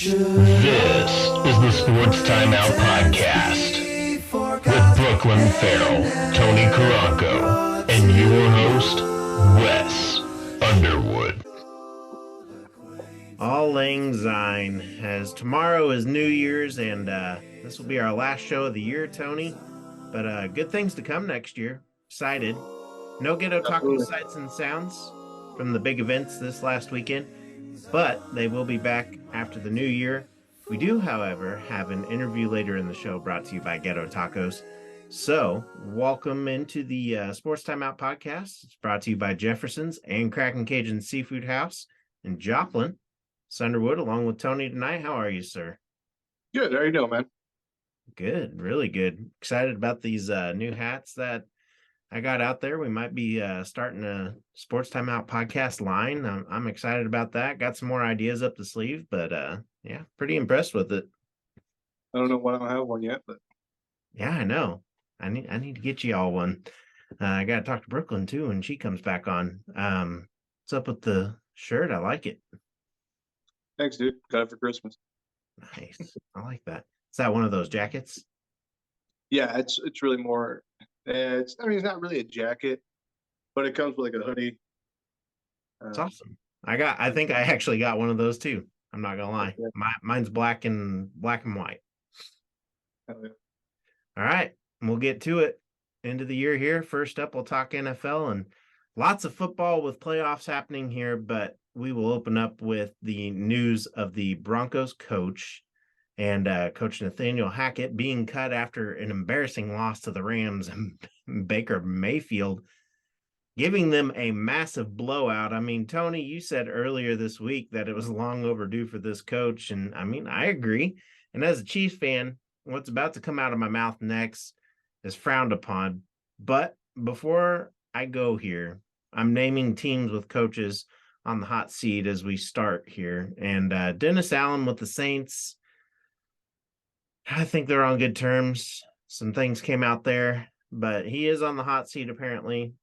This is the Sports Timeout Podcast with Brooklyn Farrell, Tony Caranco, and your host, Wes Underwood. All Lang Syne, as tomorrow is New Year's, and this will be our last show of the year, Tony. But good things to come next year. Excited. No Ghetto Taco sights and sounds from the big events this last weekend, but they will be back after the new year. We do, however, have an interview later in the show brought to you by Ghetto Tacos. So, welcome into the Sports Timeout Podcast. It's brought to you by Jefferson's and Krackin Cajun Seafood House in Joplin. Underwood, along with Tony tonight. How are you, sir? Good. How you doing, man? Good. Really good. Excited about these new hats that I got out there. We might be starting a Sports Timeout podcast line. I'm excited about that. Got some more ideas up the sleeve, but yeah, pretty impressed with it. I don't know why I don't have one yet, but yeah, I know. I need to get you all one. I got to talk to Brooklyn too when she comes back on. What's up with the shirt? I like it. Thanks, dude. Got it for Christmas. Nice. I like that. Is that one of those jackets? Yeah, it's really more. It's not really a jacket, but it comes with like a hoodie. It's awesome. I think I actually got one of those too. I'm not gonna lie. Yeah. Mine's black and white. Oh, yeah. All right, we'll get to it. End of the year here. First up, we'll talk NFL and lots of football with playoffs happening here, but we will open up with the news of the Broncos coach and Coach Nathaniel Hackett being cut after an embarrassing loss to the Rams and Baker Mayfield giving them a massive blowout. I mean, Tony, you said earlier this week that it was long overdue for this coach, and I mean, I agree. And as a Chiefs fan, what's about to come out of my mouth next is frowned upon. But before I go here, I'm naming teams with coaches on the hot seat as we start here. And Dennis Allen with the Saints, I think they're on good terms. Some things came out there, but he is on the hot seat apparently,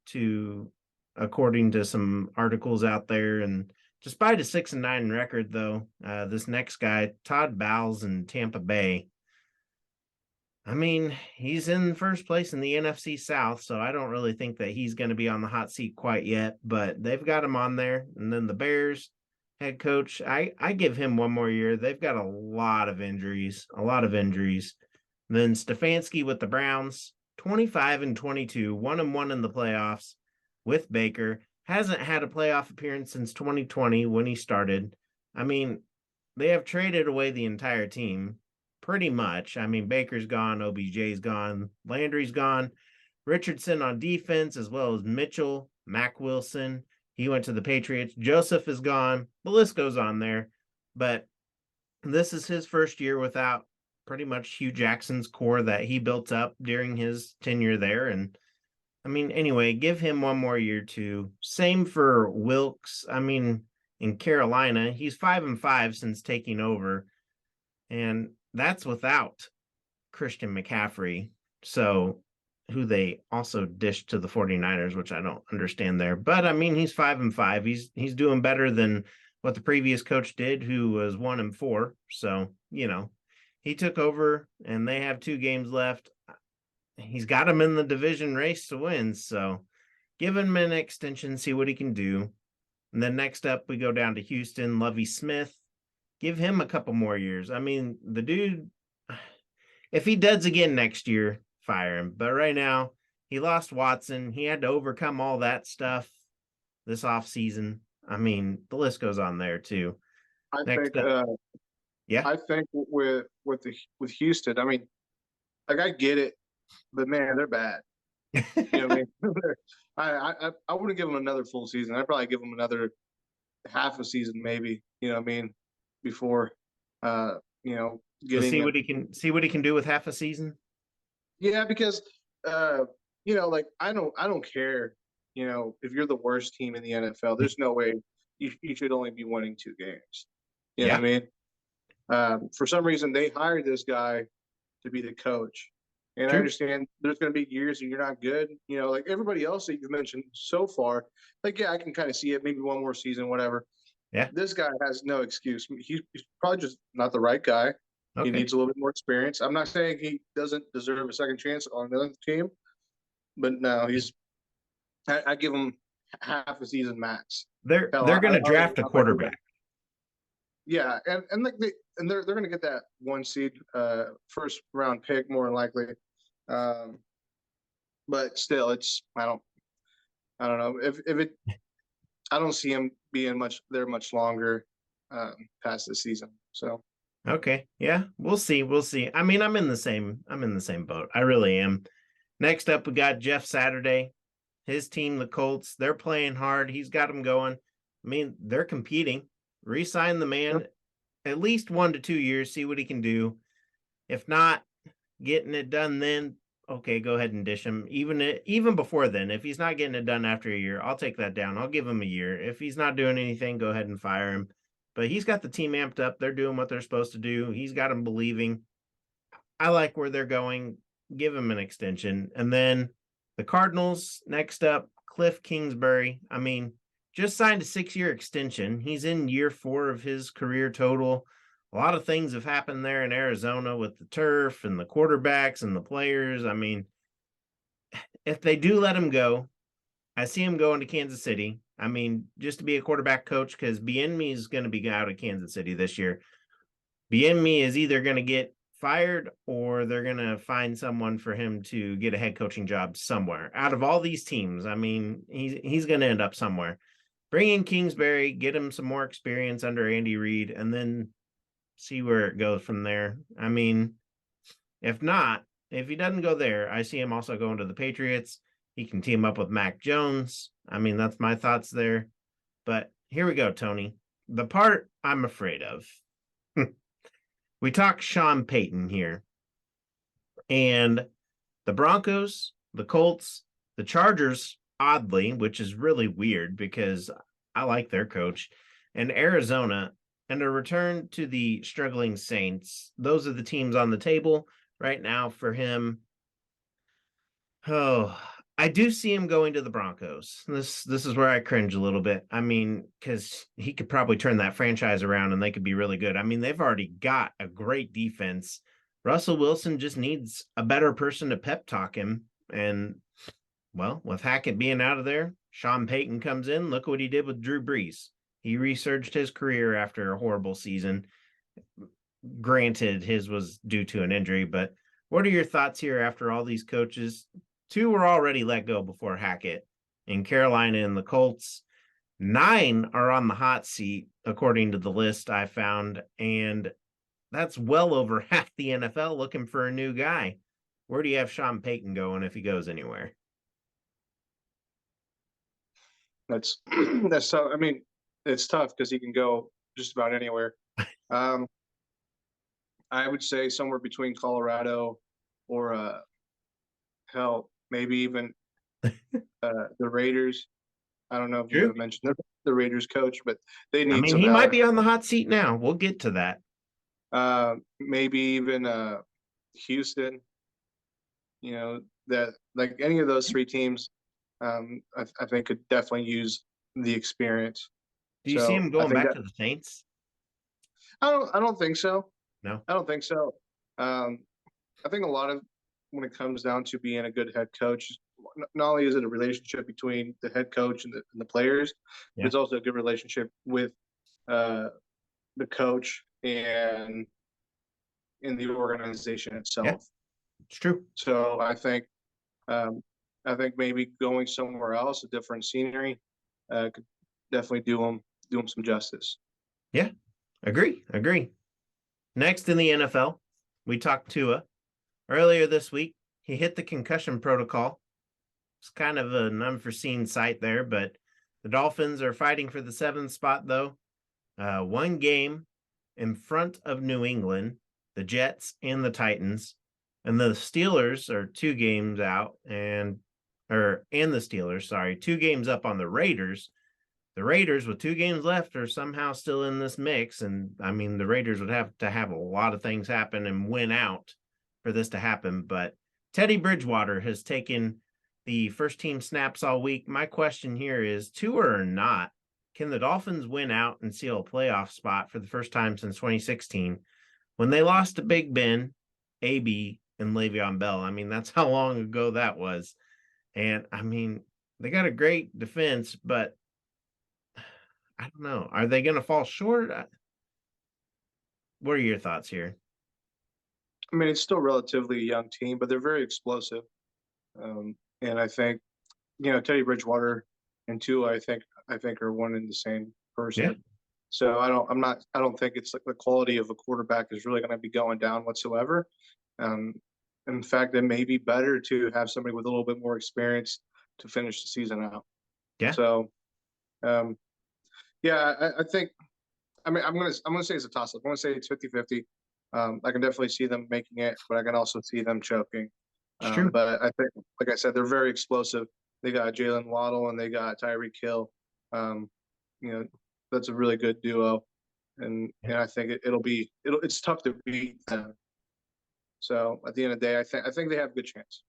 according to some articles out there. And despite a 6-9 record, though, this next guy, Todd Bowles in Tampa Bay, I mean, he's in first place in the NFC South, so I don't really think that he's going to be on the hot seat quite yet, but they've got him on there. And then the Bears head coach, I give him one more year. They've got a lot of injuries. And then Stefanski with the Browns, 25-22, 1-1 in the playoffs with Baker. Hasn't had a playoff appearance since 2020 when he started. I mean, they have traded away the entire team. Pretty much. I mean, Baker's gone, OBJ's gone, Landry's gone, Richardson on defense, as well as Mitchell, Mac Wilson. He went to the Patriots. Joseph is gone. The list goes on there. But this is his first year without pretty much Hugh Jackson's core that he built up during his tenure there. And I mean, anyway, give him one more year too. Same for Wilkes. I mean, in Carolina, he's 5-5 since taking over. And that's without Christian McCaffrey, so who they also dished to the 49ers, which I don't understand there. But I mean, he's 5-5. He's doing better than what the previous coach did, who was 1-4. So, you know, he took over and they have 2 games left. He's got him in the division race to win. So give him an extension, see what he can do. And then next up, we go down to Houston, Lovie Smith. Give him a couple more years. I mean, the dude, if he does again next year, fire him. But right now, he lost Watson. He had to overcome all that stuff this offseason. I mean, the list goes on there too. I think with Houston, I mean, like I get it, but man, they're bad. You know what I mean? I wouldn't give them another full season. I'd probably give them another half a season, maybe. You know what I mean? Before getting see what he can do with half a season. Yeah, because like I don't care, if you're the worst team in the NFL, there's no way you should only be winning 2 games. You know what I mean? For some reason they hired this guy to be the coach. And I understand there's going to be years that you're not good, like everybody else that you've mentioned so far. Like, yeah, I can kind of see it, maybe one more season, whatever. Yeah. This guy has no excuse. He's probably just not the right guy. Okay. He needs a little bit more experience. I'm not saying he doesn't deserve a second chance on another team, but no, I give him half a season max. They're going to draft a quarterback. Yeah, and they're going to get that 1 seed, first round pick more than likely. But still, I don't know if it. I don't see him being much longer past this season. So okay, yeah, we'll see. I mean, I'm in the same boat. I really am. Next up, we got Jeff Saturday. His team, the Colts, they're playing hard. He's got them going. I mean, they're competing. Re-sign the man at least 1 to 2 years, see what he can do. If not getting it done then, okay, go ahead and dish him. Even before then, if he's not getting it done after a year, I'll take that down. I'll give him a year. If he's not doing anything, go ahead and fire him. But he's got the team amped up. They're doing what they're supposed to do. He's got them believing. I like where they're going. Give him an extension. And then the Cardinals, next up, Cliff Kingsbury. I mean, just signed a 6-year extension. He's in year 4 of his career total. A lot of things have happened there in Arizona with the turf and the quarterbacks and the players. I mean, if they do let him go, I see him going to Kansas City. I mean, just to be a quarterback coach, because Bieniemy is going to be out of Kansas City this year. Bieniemy is either going to get fired or they're going to find someone for him to get a head coaching job somewhere. Out of all these teams, I mean, he's going to end up somewhere. Bring in Kingsbury, get him some more experience under Andy Reid, and then see where it goes from there. I mean, if he doesn't go there, I see him also going to the Patriots. He can team up with Mac Jones. I mean, that's my thoughts there. But here we go, Tony. The part I'm afraid of. We talk Sean Payton here. And the Broncos, the Colts, the Chargers, oddly, which is really weird because I like their coach, and Arizona, and a return to the struggling Saints. Those are the teams on the table right now for him. Oh, I do see him going to the Broncos. This is where I cringe a little bit. I mean, because he could probably turn that franchise around and they could be really good. I mean, they've already got a great defense. Russell Wilson just needs a better person to pep talk him. And, well, with Hackett being out of there, Sean Payton comes in. Look what he did with Drew Brees. He resurged his career after a horrible season. Granted, his was due to an injury, but what are your thoughts here after all these coaches? 2 were already let go before Hackett in Carolina and the Colts. 9 are on the hot seat, according to the list I found, and that's well over half the NFL looking for a new guy. Where do you have Sean Payton going if he goes anywhere? That's tough. I mean, it's tough because he can go just about anywhere. I would say somewhere between Colorado or hell, maybe even the Raiders. I don't know if you mentioned the Raiders coach, but they need. I mean, he might be on the hot seat now. We'll get to that. Maybe even Houston. You know, that like any of those 3 teams, I think could definitely use the experience. Do you see him going back to the Saints? I don't think so. No, I don't think so. I think a lot of when it comes down to being a good head coach, not only is it a relationship between the head coach and the players, but it's also a good relationship with the coach and in the organization itself. Yeah, it's true. So I think maybe going somewhere else, a different scenery, could definitely do him some justice. Yeah, agree. Next in the NFL, we talked Tua. Earlier this week, he hit the concussion protocol. It's kind of an unforeseen sight there, but the Dolphins are fighting for the 7th spot, though. 1 game in front of New England, the Jets and the Titans. And the Steelers are 2 games out, and the Steelers, 2 games up on the Raiders. The Raiders, with 2 games left, are somehow still in this mix. And, I mean, the Raiders would have to have a lot of things happen and win out for this to happen. But Teddy Bridgewater has taken the first-team snaps all week. My question here is, Tua or not, Can the Dolphins win out and seal a playoff spot for the first time since 2016 when they lost to Big Ben, AB, and Le'Veon Bell? I mean, that's how long ago that was. And I mean, they got a great defense, but I don't know. Are they going to fall short? What are your thoughts here? I mean, it's still relatively a young team, but they're very explosive. And I think, Teddy Bridgewater and Tua, I think are one and the same person. Yeah. So I don't think it's like the quality of a quarterback is really going to be going down whatsoever. In fact, it may be better to have somebody with a little bit more experience to finish the season out. Yeah. So, I think, I'm gonna say it's a toss up. I'm gonna say it's 50-50. I can definitely see them making it, but I can also see them choking. It's true. But I think, like I said, they're very explosive. They got Jalen Waddle and they got Tyreek Hill. That's a really good duo, and I think it's tough to beat them. So at the end of the day, I think they have a good chance.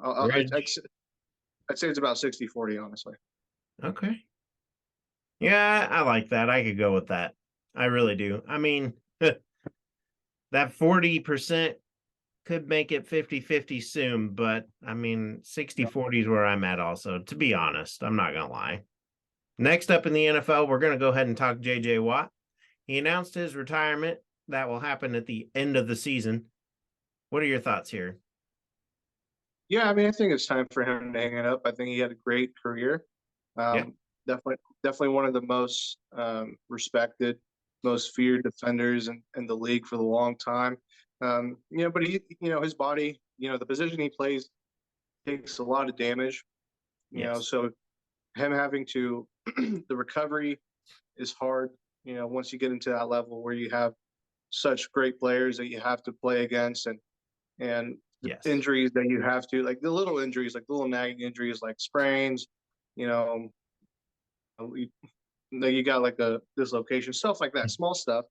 I'd say it's about 60-40, honestly. Okay. Yeah, I like that. I could go with that. I really do. I mean, that 40% could make it 50-50 soon, but I mean, 60-40 is where I'm at also, to be honest. I'm not going to lie. Next up in the NFL, we're going to go ahead and talk J.J. Watt. He announced his retirement. That will happen at the end of the season. What are your thoughts here? Yeah, I mean, I think it's time for him to hang it up. I think he had a great career. Definitely one of the most respected, most feared defenders in the league for the long time. But his body, the position he plays takes a lot of damage. So him having to the recovery is hard. Once you get into that level where you have such great players that you have to play against, and injuries that you have to, like the little injuries, like the little nagging injuries, like sprains, you got like a dislocation, stuff like that, small stuff,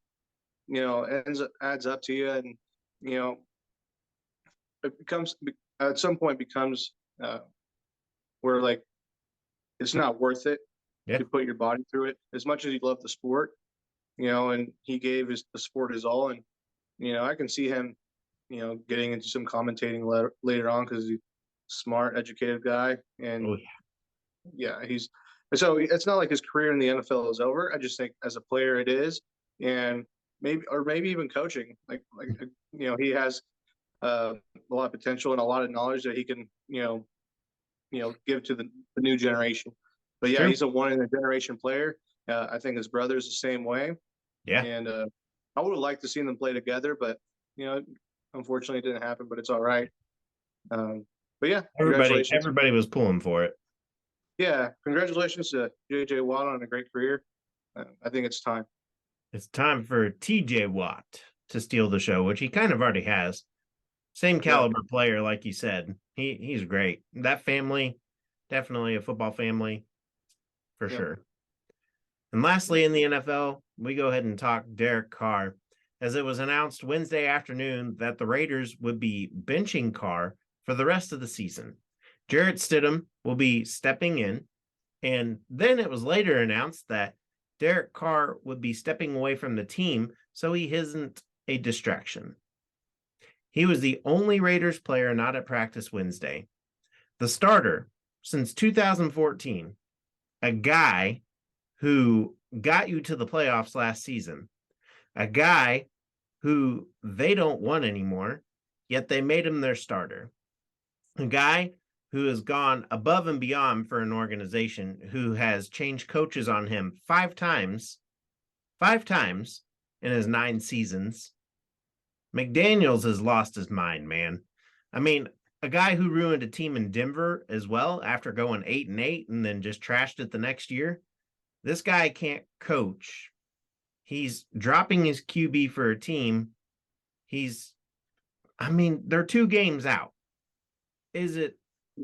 adds up to you, and it becomes at some point becomes where like it's not worth it to put your body through it as much as you love the sport, and he gave the sport his all, and I can see him getting into some commentating later on because he's a smart, educated guy, and so it's not like his career in the NFL is over. I just think as a player it is, and maybe even coaching, like he has a lot of potential and a lot of knowledge that he can give to the new generation. But he's a one in a generation player. I think his brother is the same way. Yeah, and I would have liked to see them play together, but unfortunately it didn't happen. But it's all right. But yeah, everybody was pulling for it. Yeah, congratulations to J.J. Watt on a great career. I think it's time. It's time for T.J. Watt to steal the show, which he kind of already has. Same caliber player, like you said. He's great. That family, definitely a football family, for sure. And lastly, in the NFL, we go ahead and talk Derek Carr, as it was announced Wednesday afternoon that the Raiders would be benching Carr for the rest of the season. Jarrett Stidham will be stepping in, and then it was later announced that Derek Carr would be stepping away from the team so he isn't a distraction. He was the only Raiders player not at practice Wednesday. The starter since 2014, a guy who got you to the playoffs last season, a guy who they don't want anymore, yet they made him their starter, a guy who has gone above and beyond for an organization, who has changed coaches on him five times in his 9 seasons. McDaniels has lost his mind, man. I mean, a guy who ruined a team in Denver as well after going 8-8 and then just trashed it the next year. This guy can't coach. He's dropping his QB for a team. They're 2 games out. Is it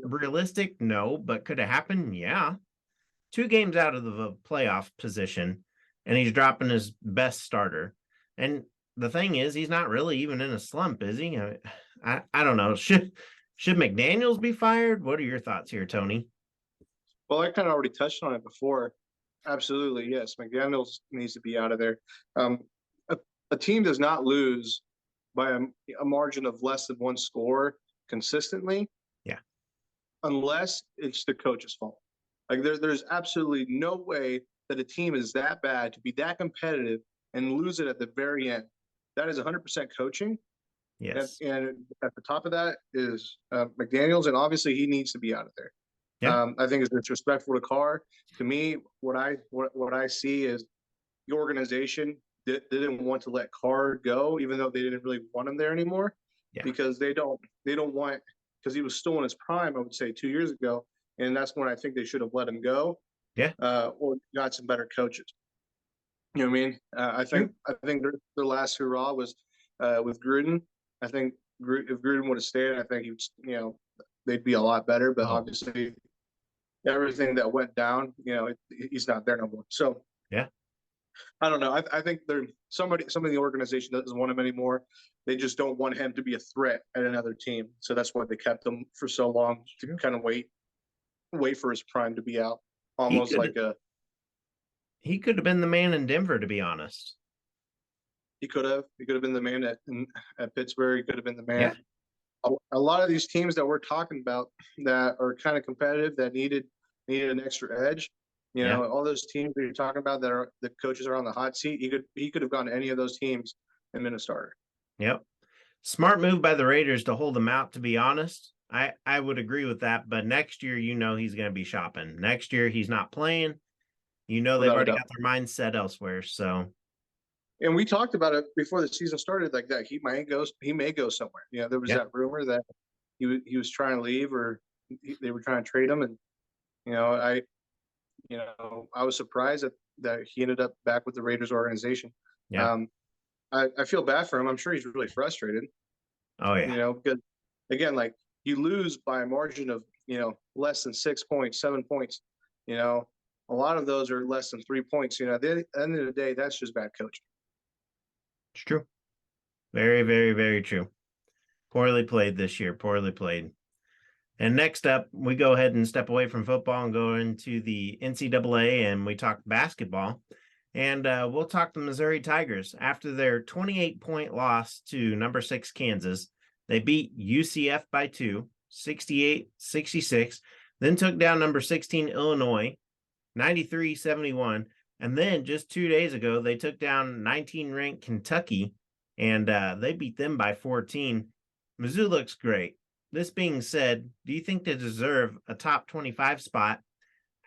realistic? No, but could it happen? Yeah. 2 games out of the playoff position, and he's dropping his best starter. And the thing is, he's not really even in a slump, is he? I don't know. Should McDaniels be fired? What are your thoughts here, Tony? Well, I kind of already touched on it before. Absolutely, yes. McDaniels needs to be out of there. A, a team does not lose by a margin of less than one score consistently. Yeah. Unless it's the coach's fault. Like there's absolutely no way that a team is that bad to be that competitive and lose it at the very end. That is 100% coaching. Yes. And at the top of that is McDaniels, and obviously he needs to be out of there. Yeah. I think it's disrespectful to Carr. To me, what I see is the organization didn't want to let Carr go, even though they didn't really want him there anymore, because they don't want, because he was still in his prime, I would say 2 years ago, and that's when I think they should have let him go. Yeah. Or got some better coaches. You know what I mean? I think their last hurrah was with Gruden. I think if Gruden would have stayed, I think they'd be a lot better. But obviously, everything that went down, he's not there no more. So yeah, I don't know. I think somebody in the organization doesn't want him anymore. They just don't want him to be a threat at another team. So that's why they kept him for so long, to kind of wait for his prime to be out. Almost he could have been the man in Denver, to be honest. He could have been the man at Pittsburgh. He could have been the man. Yeah. A lot of these teams that we're talking about that are kind of competitive, that needed an extra edge. All those teams that you're talking about that the coaches are on the hot seat. He could have gone to any of those teams and been a starter. Yep. Smart move by the Raiders to hold him out, to be honest. I would agree with that. But next year, he's going to be shopping. Next year, he's not playing. They've already got their mindset elsewhere. So. And we talked about it before the season started, like that he may go somewhere. There was that rumor that he was trying to leave, or they were trying to trade him, and I was surprised that he ended up back with the Raiders organization. Yeah. I feel bad for him. I'm sure he's really frustrated. Oh yeah. Because again, like you lose by a margin of less than 6 points, 7 points. A lot of those are less than 3 points. At the end of the day, that's just bad coaching. It's true. Very, very, very true. Poorly played this year. Poorly played. And next up, we go ahead and step away from football and go into the NCAA, and we talk basketball. And we'll talk the Missouri Tigers. After their 28-point loss to number 6 Kansas, they beat UCF by 2, 68-66, then took down number 16 Illinois, 93-71. And then just 2 days ago, they took down 19-ranked Kentucky, and they beat them by 14. Mizzou looks great. This being said, do you think they deserve a top 25 spot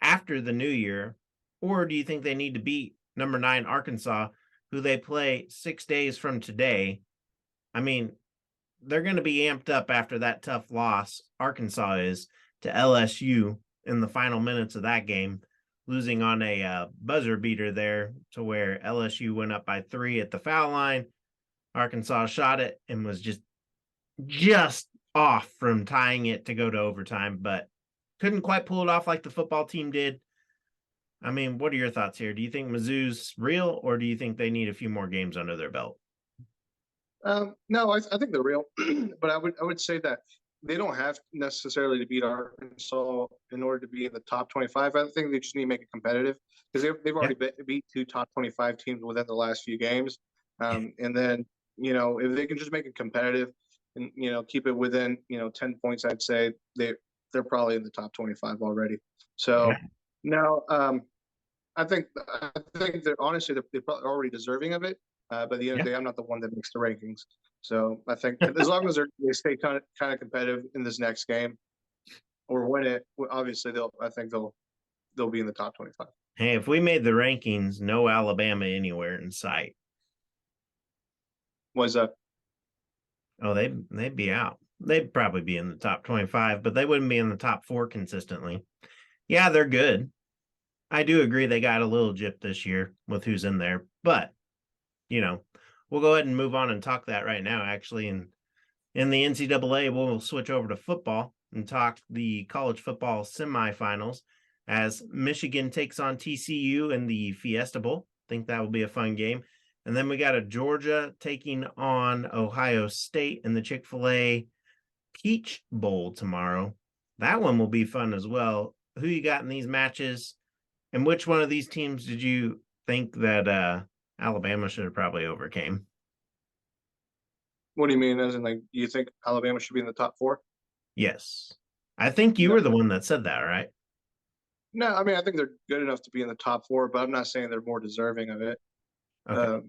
after the new year, or do you think they need to beat number 9 Arkansas, who they play 6 days from today? I mean, they're going to be amped up after that tough loss, Arkansas is, to LSU in the final minutes of that game, losing on a buzzer beater there to where LSU went up by 3 at the foul line. Arkansas shot it and was just off from tying it to go to overtime, but couldn't quite pull it off like the football team did. I mean, what are your thoughts here? Do you think Mizzou's real, or do you think they need a few more games under their belt? No, I think they're real, but I would say that they don't have necessarily to beat Arkansas in order to be in the top 25. I think they just need to make it competitive, because they've already beat 2 top 25 teams within the last few games. And then, if they can just make it competitive and, keep it within, 10 points, I'd say they're probably in the top 25 already. So now, I think they're probably already deserving of it. But at the end of the day, I'm not the one that makes the rankings. So I think as long as they stay kind of competitive in this next game or win it, obviously they'll be in the top 25. Hey, if we made the rankings, no Alabama anywhere in sight. What's that? Oh, they'd be out. They'd probably be in the top 25, but they wouldn't be in the top 4 consistently. Yeah, they're good. I do agree they got a little gypped this year with who's in there, but we'll go ahead and move on and talk that right now, actually. And in the NCAA, we'll switch over to football and talk the college football semifinals as Michigan takes on TCU in the Fiesta Bowl. I think that will be a fun game. And then we got a Georgia taking on Ohio State in the Chick-fil-A Peach Bowl tomorrow. That one will be fun as well. Who you got in these matches? And which one of these teams did you think that Alabama should have probably overcame? What do you mean? As in, like, you think Alabama should be in the top 4? Yes. I think you No, were the one that said that, right? no. I mean, I think they're good enough to be in the top 4, but I'm not saying they're more deserving of it. Okay.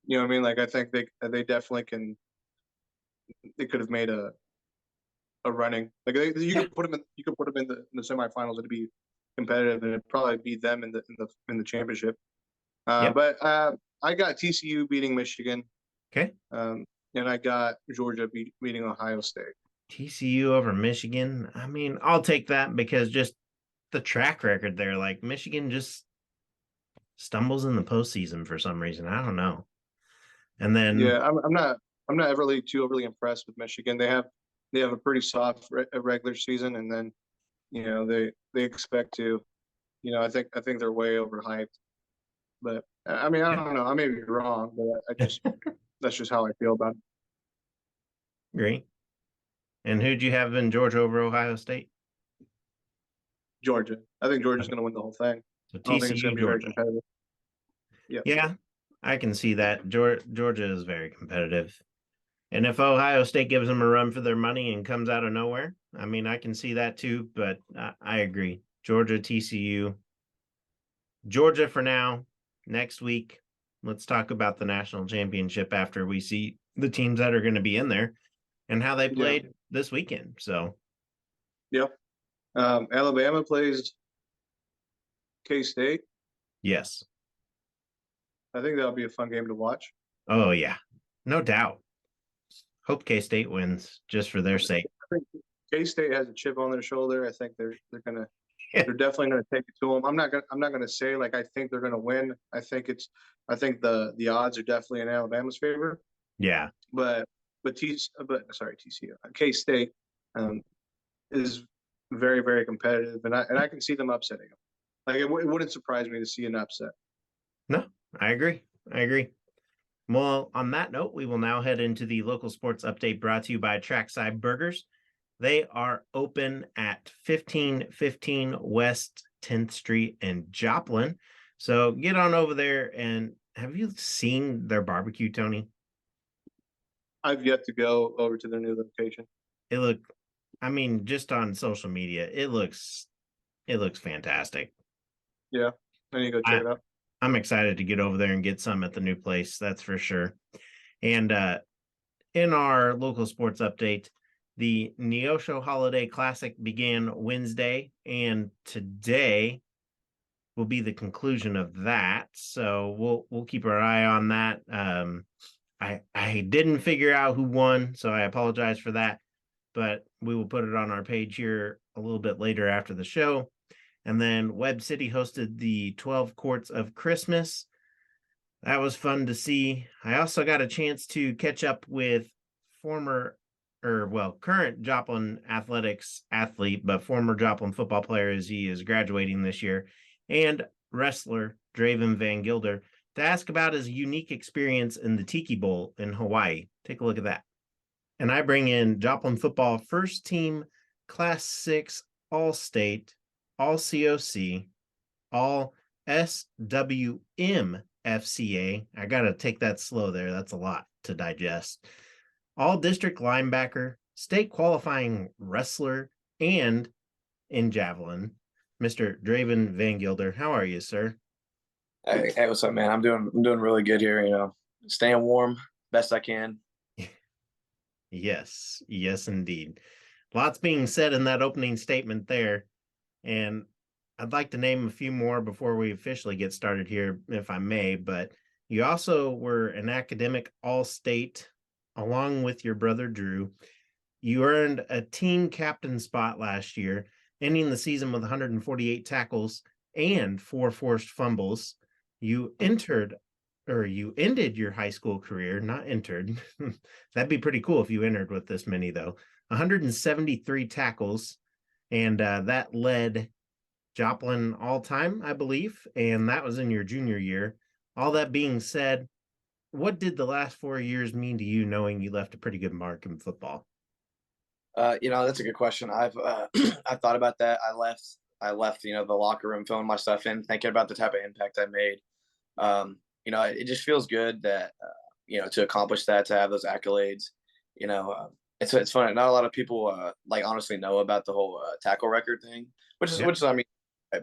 You know what I mean? Like, I think they definitely can. They could have made a running. Like, you could put them in the semifinals. It'd be competitive, and it'd probably be them in the championship. Yep. But I got TCU beating Michigan. Okay. And I got Georgia beating Ohio State. TCU over Michigan. I mean, I'll take that because just the track record there, like Michigan just stumbles in the postseason for some reason. I don't know. And then yeah, I'm not really too overly impressed with Michigan. They have a pretty soft regular season, and then they expect to, I think they're way overhyped. But I mean, I don't know. I may be wrong, but that's just how I feel about it. Great. And who'd you have in Georgia over Ohio State? Georgia. I think Georgia's going to win the whole thing. So I don't think it's going TCU, to be very Georgia. competitive. Yeah. Yeah, I can see that. Georgia is very competitive. And if Ohio State gives them a run for their money and comes out of nowhere, I mean, I can see that too, but I agree. Georgia, TCU. Georgia for now. Next week, let's talk about the national championship after we see the teams that are going to be in there and how they played this weekend. So, yeah. Alabama plays K-State. yes. I think that'll be a fun game to watch. Oh, yeah. No doubt. Hope K-State wins just for their sake. I think K-State has a chip on their shoulder. I think they're definitely gonna take it to them. I'm not gonna say like I think they're gonna win. I think the odds are definitely in Alabama's favor. Yeah. But TCU, K-State is very, very competitive, and I can see them upsetting them. Like it wouldn't surprise me to see an upset. No, I agree. Well, on that note, we will now head into the local sports update brought to you by Trackside Burgers. They are open at 1515 West 10th Street in Joplin. So get on over there. And have you seen their barbecue, Tony? I've yet to go over to their new location. Just on social media, it looks fantastic. Yeah, I need to go check it out. I'm excited to get over there and get some at the new place. That's for sure. And in our local sports update, the Neosho Holiday Classic began Wednesday, and today will be the conclusion of that. So we'll keep our eye on that. I didn't figure out who won, so I apologize for that. But we will put it on our page here a little bit later after the show. And then Webb City hosted the 12 Courts of Christmas. That was fun to see. I also got a chance to catch up with current Joplin athletics athlete, but former Joplin football player as he is graduating this year, and wrestler Draven Vangilder to ask about his unique experience in the Tiki Bowl in Hawaii. Take a look at that. And I bring in Joplin football first team, Class 6, All-State, All COC, All SWM FCA. I got to take that slow there. That's a lot to digest. All district linebacker, state qualifying wrestler, and in javelin, Mr. Draven Vangilder. How are you, sir? Hey, what's up, man? I'm doing really good here. Staying warm best I can. Yes, indeed. Lots being said in that opening statement there. And I'd like to name a few more before we officially get started here, if I may. But you also were an academic all-state along with your brother, Drew. You earned a team captain spot last year, ending the season with 148 tackles and 4 forced fumbles. You ended your high school career, not entered. That'd be pretty cool if you entered with this many, though. 173 tackles, and that led Joplin all time, I believe, and that was in your junior year. All that being said, what did the last 4 years mean to you, knowing you left a pretty good mark in football? That's a good question. I've thought about that. I left, the locker room, filling my stuff in, thinking about the type of impact I made. It just feels good that, to accomplish that, to have those accolades, it's funny. Not a lot of people, honestly know about the whole tackle record thing, which I mean,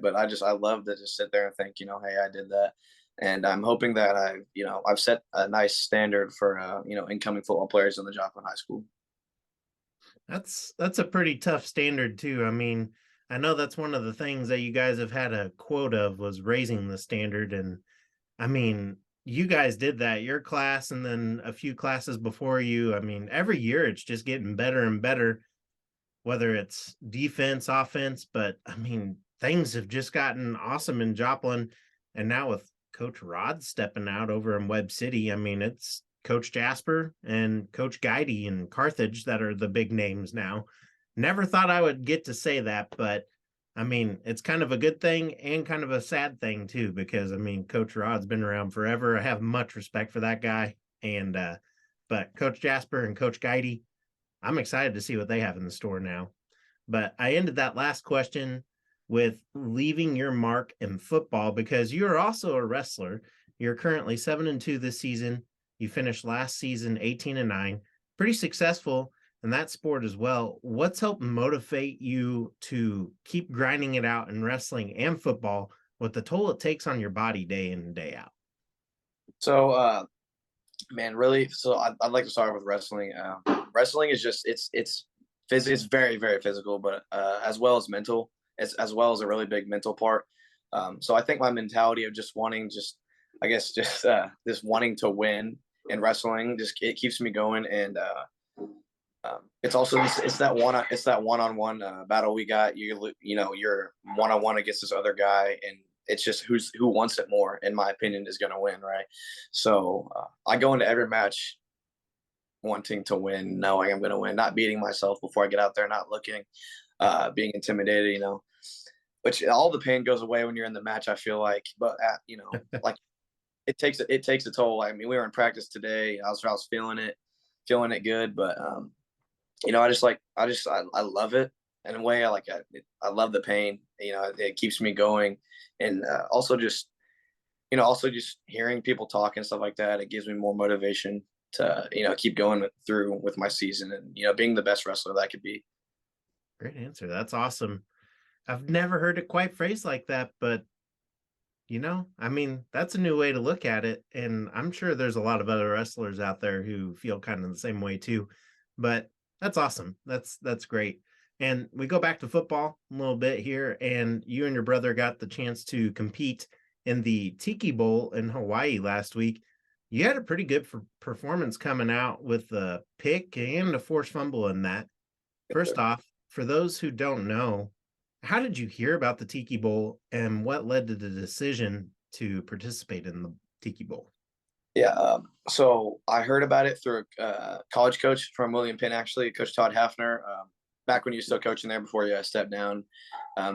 but I love to just sit there and think, hey, I did that. And I'm hoping that I've set a nice standard for, incoming football players in the Joplin High School. That's a pretty tough standard too. I mean, I know that's one of the things that you guys have had a quote of was raising the standard. And I mean, you guys did that, your class, and then a few classes before you. I mean, every year it's just getting better and better, whether it's defense, offense, but I mean, things have just gotten awesome in Joplin. And now with Coach Rod stepping out over in Webb City, I mean, it's Coach Jasper and Coach Guidey and Carthage that are the big names now. Never thought I would get to say that, but I mean, it's kind of a good thing and kind of a sad thing too, because I mean, Coach Rod's been around forever. I have much respect for that guy. And, but Coach Jasper and Coach Guidey, I'm excited to see what they have in the store now. But I ended that last question with leaving your mark in football, because you're also a wrestler. You're currently 7-2 this season. You finished last season 18-9, pretty successful in that sport as well. What's helped motivate you to keep grinding it out in wrestling and football with the toll it takes on your body day in and day out? So, man, really. So I'd like to start with wrestling. Wrestling is just, it's very, very physical, but as well as mental, as well as a really big mental part. So I think my mentality of just wanting, this wanting to win in wrestling, it keeps me going. And it's also it's that one-on-one battle we got. You're one-on-one against this other guy, and it's just who wants it more, in my opinion, is going to win, right? So I go into every match wanting to win, knowing I'm going to win, not beating myself before I get out there, not looking, being intimidated, which all the pain goes away when you're in the match, I feel like. But like it takes a toll. I mean, we were in practice today. I was feeling it good, but I love it in a way. I love the pain. It keeps me going, and also just hearing people talk and stuff like that. It gives me more motivation to keep going through with my season, and being the best wrestler that I could be. Great answer. That's awesome. I've never heard it quite phrased like that, but I mean, that's a new way to look at it. And I'm sure there's a lot of other wrestlers out there who feel kind of the same way too, but that's awesome. That's great. And we go back to football a little bit here, and you and your brother got the chance to compete in the Tiki Bowl in Hawaii last week. You had a pretty good performance coming out with a pick and a forced fumble in that. First off, for those who don't know, how did you hear about the Tiki Bowl, and what led to the decision to participate in the Tiki Bowl? Yeah, so I heard about it through a college coach from William Penn, actually, Coach Todd Hafner, back when you were still coaching there before you stepped down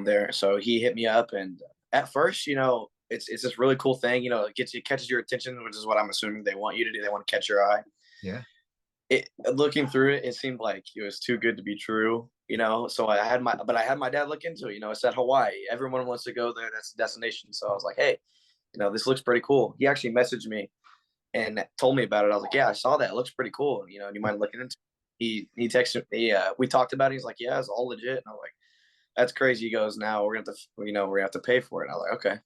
there. So he hit me up, and at first, it's this really cool thing. It catches your attention, which is what I'm assuming they want you to do. They want to catch your eye. Yeah. Looking through it, it seemed like it was too good to be true. So I had my dad look into it. It's at Hawaii. Everyone wants to go there. That's the destination. So I was like, hey, this looks pretty cool. He actually messaged me and told me about it. I was like, yeah, I saw that. It looks pretty cool. Do you mind looking into it? He texted me. We talked about it. He's like, yeah, it's all legit. And I was like, that's crazy. He goes, now we're gonna have to pay for it. And I was like, okay,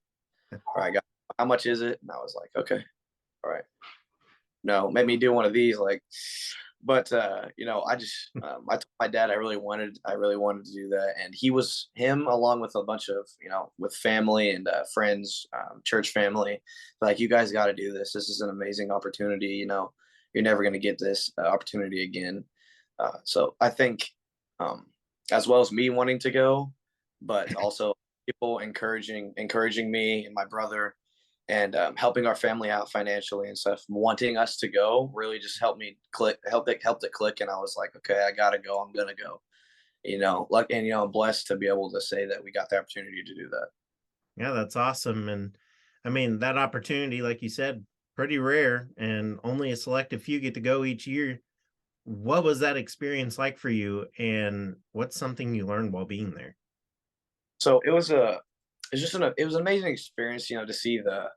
all right, how much is it? And I was like, okay, all right. No, made me do one of these, but I told my dad I really wanted to do that, and him along with a bunch of with family and friends, church family, like, you guys got to do this. This is an amazing opportunity. You're never going to get this opportunity again. So I think, as well as me wanting to go, but also people encouraging me and my brother, and helping our family out financially and stuff, wanting us to go, really just helped it click. And I was like, okay, I gotta go. I'm gonna go. I'm blessed to be able to say that we got the opportunity to do that. Yeah, that's awesome. And I mean, that opportunity, like you said, pretty rare, and only a selective few get to go each year. What was that experience like for you, and what's something you learned while being there? So it was it was an amazing experience, to see the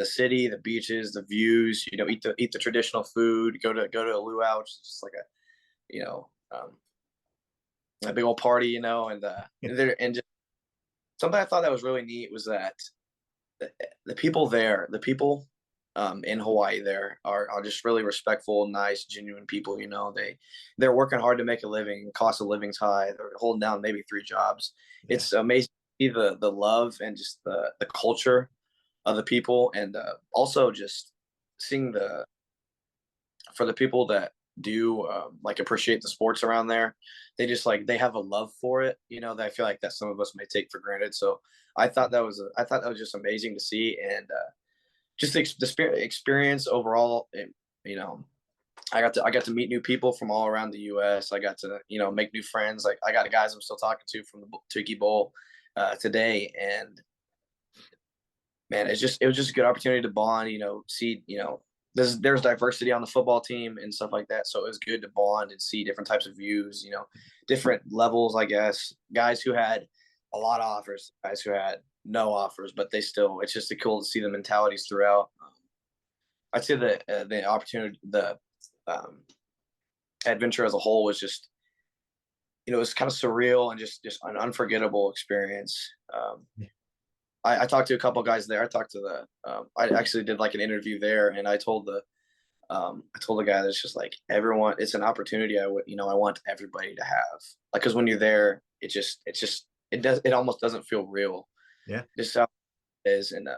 city, the beaches, the views, eat the traditional food, go to a luau, which is just like a, you know, a big old party, and just something I thought that was really neat was that the people there, the people in Hawaii there are just really respectful, nice, genuine people. They're working hard to make a living. Cost of living's high. They're holding down maybe 3 jobs. Yeah. It's amazing to see the love and just the culture of the people, and also just seeing for the people that do like appreciate the sports around there. They just they have a love for it, that I feel like that some of us may take for granted. So I thought that was just amazing to see, and just the experience overall. I got to meet new people from all around the U.S. I got to make new friends. Like I got guys I'm still talking to from the Tiki Bowl today, and man, it was just a good opportunity to bond. See there's diversity on the football team and stuff like that. So it was good to bond and see different types of views, different levels, I guess. Guys who had a lot of offers, guys who had no offers, but it's just cool to see the mentalities throughout. I'd say the opportunity, the adventure as a whole was just, it was kind of surreal and just an unforgettable experience. I talked to a couple of guys there. I talked to I actually did like an interview there, and I told the guy that's just like, everyone, it's an opportunity I want everybody to have. Like, cause when you're there, it almost doesn't feel real. Yeah. Just how it is. And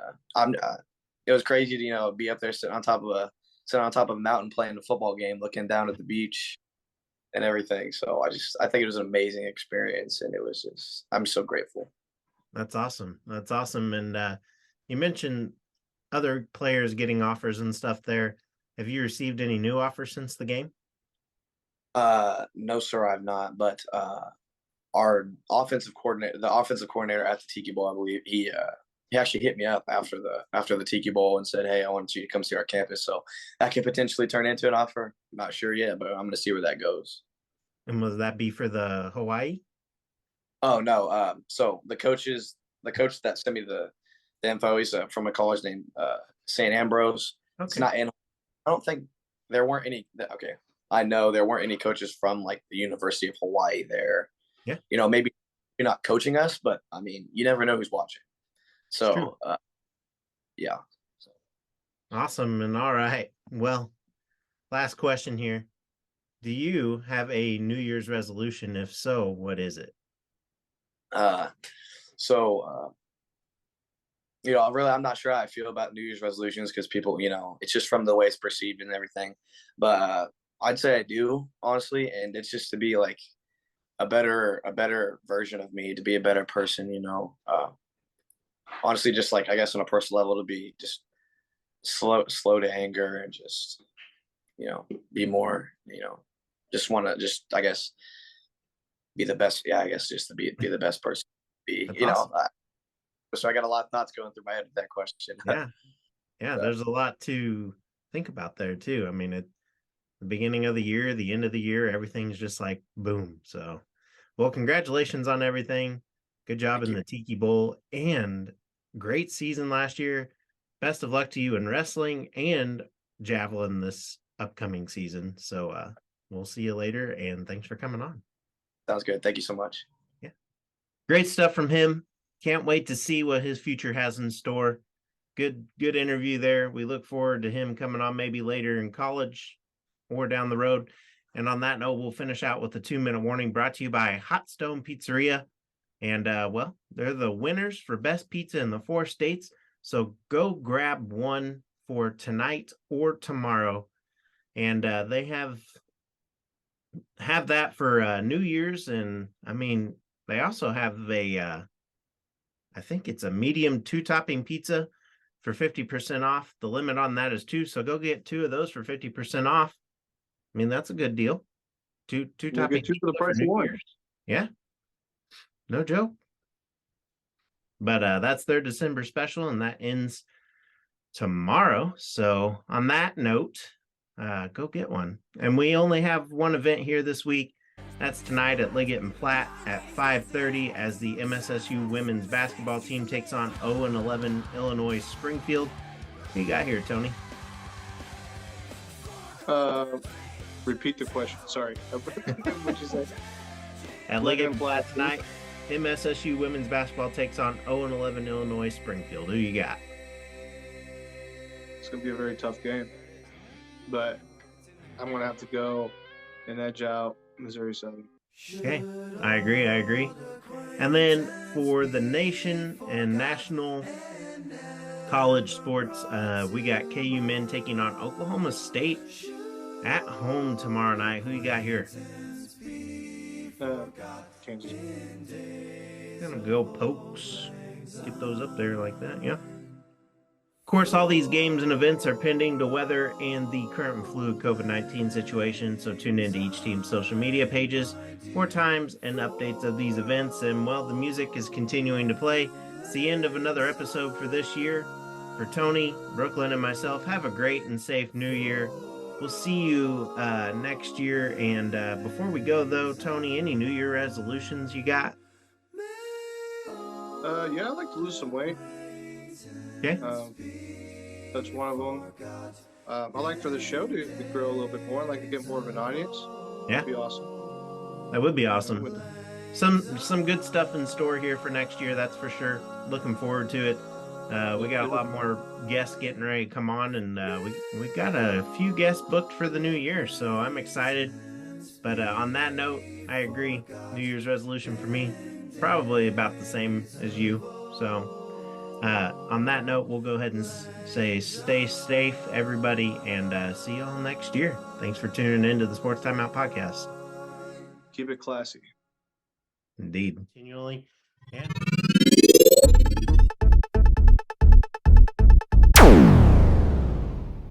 it was crazy to, be up there sitting on top of a mountain playing a football game, looking down at the beach and everything. So I think it was an amazing experience, and I'm so grateful. That's awesome. That's awesome. And you mentioned other players getting offers and stuff there. Have you received any new offers since the game? No, sir, I've not. But our offensive coordinator at the Tiki Bowl, I believe, he actually hit me up after the Tiki Bowl and said, "Hey, I want you to come see our campus." So that could potentially turn into an offer. I'm not sure yet, but I'm going to see where that goes. And will that be for the Hawaii? Oh no. So the coach that sent me the info, he's from a college named St. Ambrose. Okay. It's not in. I don't think there weren't any. Okay, I know there weren't any coaches from like the University of Hawaii there. Yeah. Maybe you're not coaching us, but I mean, you never know who's watching. So, yeah. Awesome. And all right. Well, last question here. Do you have a New Year's resolution? If so, what is it? Really, I'm not sure how I feel about New Year's resolutions, because people, it's just from the way it's perceived and everything. But I'd say I do, honestly, and it's just to be like a better version of me, to be a better person. Honestly, just like, I guess on a personal level, to be just slow to anger, and just be more, just want to I guess be the best. Yeah, I guess just to be the best person. Awesome. So I got a lot of thoughts going through my head with that question. Yeah, there's a lot to think about there too. I mean, at the beginning of the year, the end of the year, everything's just like boom. So, well, congratulations on everything. Good job in the Tiki Bowl, and great season last year. Best of luck to you in wrestling and javelin this upcoming season. So we'll see you later, and thanks for coming on. Sounds good. Thank you so much. Yeah. Great stuff from him. Can't wait to see what his future has in store. Good interview there. We look forward to him coming on maybe later in college or down the road. And on that note, we'll finish out with a 2-minute warning brought to you by Hot Stone Pizzeria. And well, they're the winners for best pizza in the 4 states. So go grab one for tonight or tomorrow. And they have that for New Year's. And I mean, they also have I think it's a medium 2-topping pizza for 50% off. The limit on that is 2. So go get 2 of those for 50% off. I mean, that's a good deal. Two topping pizza for the price of 1. Yeah. No joke. But that's their December special, and that ends tomorrow. So on that note, go get one. And we only have one event here this week, That's tonight at Liggett and Platt at 5:30 as the MSSU women's basketball team takes on 0-11 Illinois Springfield. Who you got here, Tony? Repeat the question. Sorry. What'd you say? At Liggett and Platt tonight, MSSU women's basketball takes on 0-11 Illinois Springfield. Who you got? It's going to be a very tough game. But I'm going to have to go and edge out Missouri Southern. Okay, I agree. And then for the nation and national college sports, we got KU men taking on Oklahoma State at home tomorrow night. Who you got here? Kansas. Gonna go Pokes. Get those up there like that, yeah. Of course, all these games and events are pending the weather and the current fluid COVID-19 situation, so tune into each team's social media pages for times and updates of these events. And while the music is continuing to play, it's the end of another episode for this year. For Tony, Brooklyn, and myself, have a great and safe new year. We'll see you next year. And before we go, though, Tony, any New Year resolutions you got? Yeah, I'd like to lose some weight. Okay. That's one of them. I'd like for the show to grow a little bit more. I'd like to get more of an audience. Yeah. That'd be awesome. That would be awesome. Some good stuff in store here for next year, that's for sure. Looking forward to it. We got a lot more guests getting ready to come on, and we got a few guests booked for the new year, so I'm excited. But on that note, I agree. New Year's resolution for me, probably about the same as you. So on that note, we'll go ahead and say stay safe, everybody, and see y'all next year. Thanks for tuning in to the Sports Timeout podcast. Keep it classy. Indeed. Continually. And